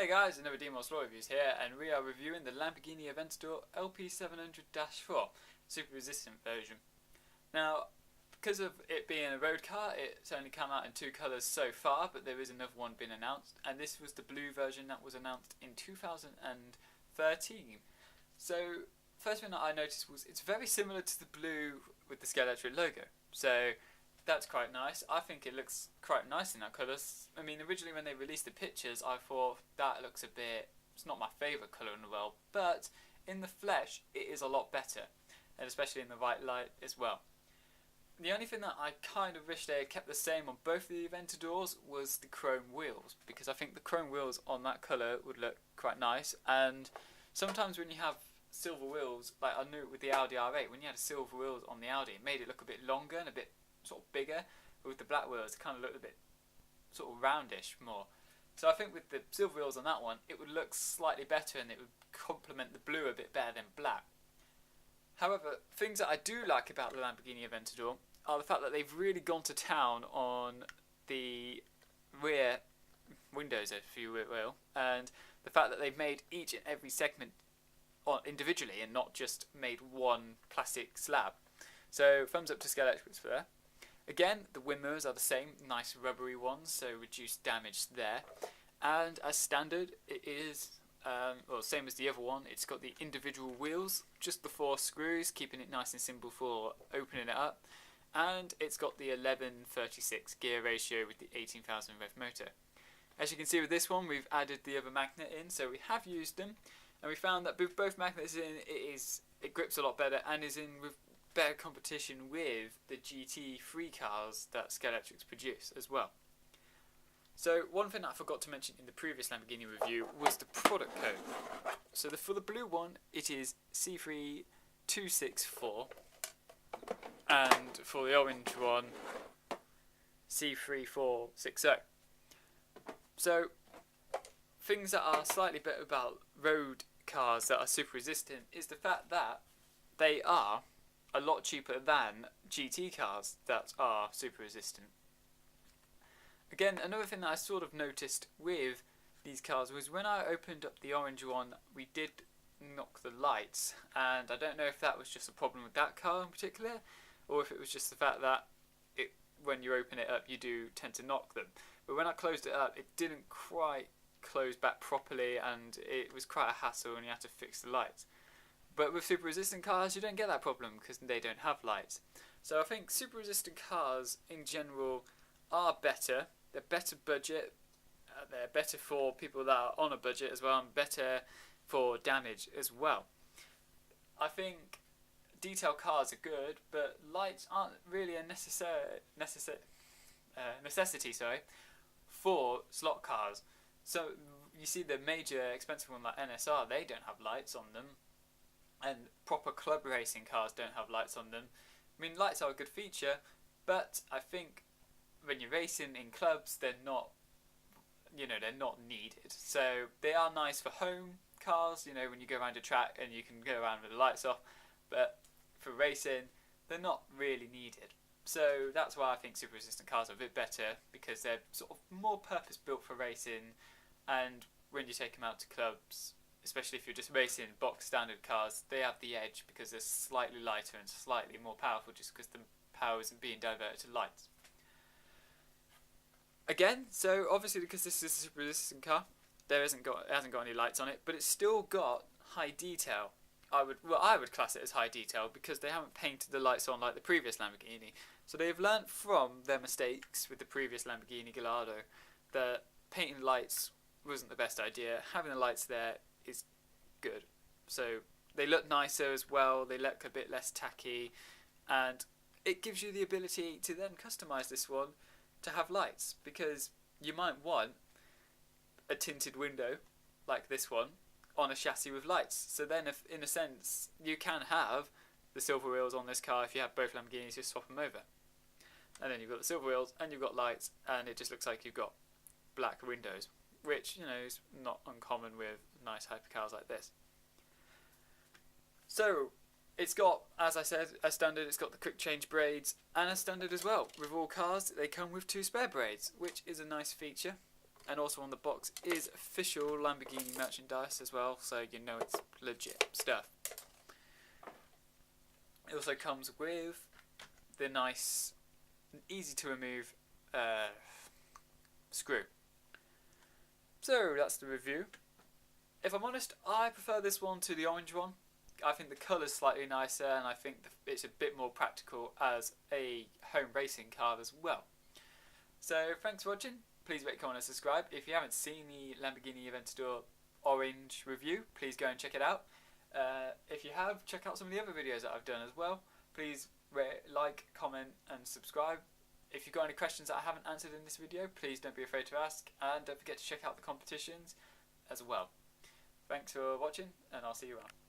Hey guys, another Demos Law Reviews here, and we are reviewing the Lamborghini Aventador LP700-4 Super Resistant version. Now, because of it being a road car, it's only come out in two colours so far, but there is another one being announced, and this was the blue version that was announced in 2013. So, first thing that I noticed was it's very similar to the blue with the Scalextric logo. So, that's quite nice. I think it looks quite nice in that colour. I mean, originally when they released the pictures, I thought that looks a bit... it's not my favourite colour in the world, but in the flesh, it is a lot better, and especially in the right light as well. The only thing that I kind of wish they had kept the same on both the Aventadors was the chrome wheels, because I think the chrome wheels on that colour would look quite nice, and sometimes when you have silver wheels, like I knew with the Audi R8, when you had silver wheels on the Audi, it made it look a bit longer and a bit sort of bigger, but with the black wheels it kind of looked a bit sort of roundish more. So I think with the silver wheels on that one, it would look slightly better and it would complement the blue a bit better than black. However, things that I do like about the Lamborghini Aventador are the fact that they've really gone to town on the rear windows, if you will, and the fact that they've made each and every segment individually and not just made one plastic slab. So thumbs up to Scalextric for that. Again, the wing mirrors are the same, nice rubbery ones, so reduced damage there. And as standard, it is, well, same as the other one, it's got the individual wheels, just the 4 screws, keeping it nice and simple for opening it up. And it's got the 11:36 gear ratio with the 18,000 rev motor. As you can see with this one, we've added the other magnet in, so we have used them. And we found that with both magnets in, it grips a lot better and is in with better competition with the GT3 cars that Scalextric produce as well. So one thing that I forgot to mention in the previous Lamborghini review was the product code. So for the blue one, it is C3264, and for the orange one, C3460. So things that are slightly better about road cars that are super resistant is the fact that they are a lot cheaper than GT cars that are super resistant. Again, another thing that I sort of noticed with these cars was when I opened up the orange one, we did knock the lights, and I don't know if that was just a problem with that car in particular, or if it was just the fact that when you open it up you do tend to knock them. But when I closed it up, it didn't quite close back properly, and it was quite a hassle and you had to fix the lights. But with super resistant cars you don't get that problem because they don't have lights. So I think super resistant cars in general are better. They're better budget, they're better for people that are on a budget as well, and better for damage as well. I think detail cars are good, but lights aren't really a necessity for slot cars. So you see the major expensive one like NSR, they don't have lights on them, and proper club racing cars don't have lights on them. I mean, lights are a good feature, but I think when you're racing in clubs, they're not needed. So they are nice for home cars, when you go around a track and you can go around with the lights off, but for racing, they're not really needed. So that's why I think super resistant cars are a bit better, because they're sort of more purpose built for racing, and when you take them out to clubs, especially if you're just racing box standard cars, they have the edge because they're slightly lighter and slightly more powerful, just because the power isn't being diverted to lights. Again, so obviously because this is a super resistant car, it hasn't got any lights on it, but it's still got high detail. I would class it as high detail because they haven't painted the lights on like the previous Lamborghini. So they've learnt from their mistakes with the previous Lamborghini Gallardo that painting lights wasn't the best idea. Having the lights there is good. So they look nicer as well, they look a bit less tacky, and it gives you the ability to then customise this one to have lights, because you might want a tinted window like this one on a chassis with lights. So then if, in a sense, you can have the silver wheels on this car. If you have both Lamborghinis, just swap them over, and then you've got the silver wheels and you've got lights, and it just looks like you've got black windows, which is not uncommon with nice hypercars like this. So it's got, as I said, as standard, it's got the quick change braids, and as standard as well with all cars they come with 2 spare braids, which is a nice feature. and also on the box is official Lamborghini merchandise as well, so you know it's legit stuff. It also comes with the nice, easy to remove screw. So that's the review. If I'm honest, I prefer this one to the orange one. I think the colour's slightly nicer, and I think it's a bit more practical as a home racing car as well. So thanks for watching. Please rate, comment and subscribe. If you haven't seen the Lamborghini Aventador orange review, please go and check it out. If you have, check out some of the other videos that I've done as well. Please rate, like, comment and subscribe. If you've got any questions that I haven't answered in this video, please don't be afraid to ask, and don't forget to check out the competitions as well. Thanks for watching, and I'll see you around.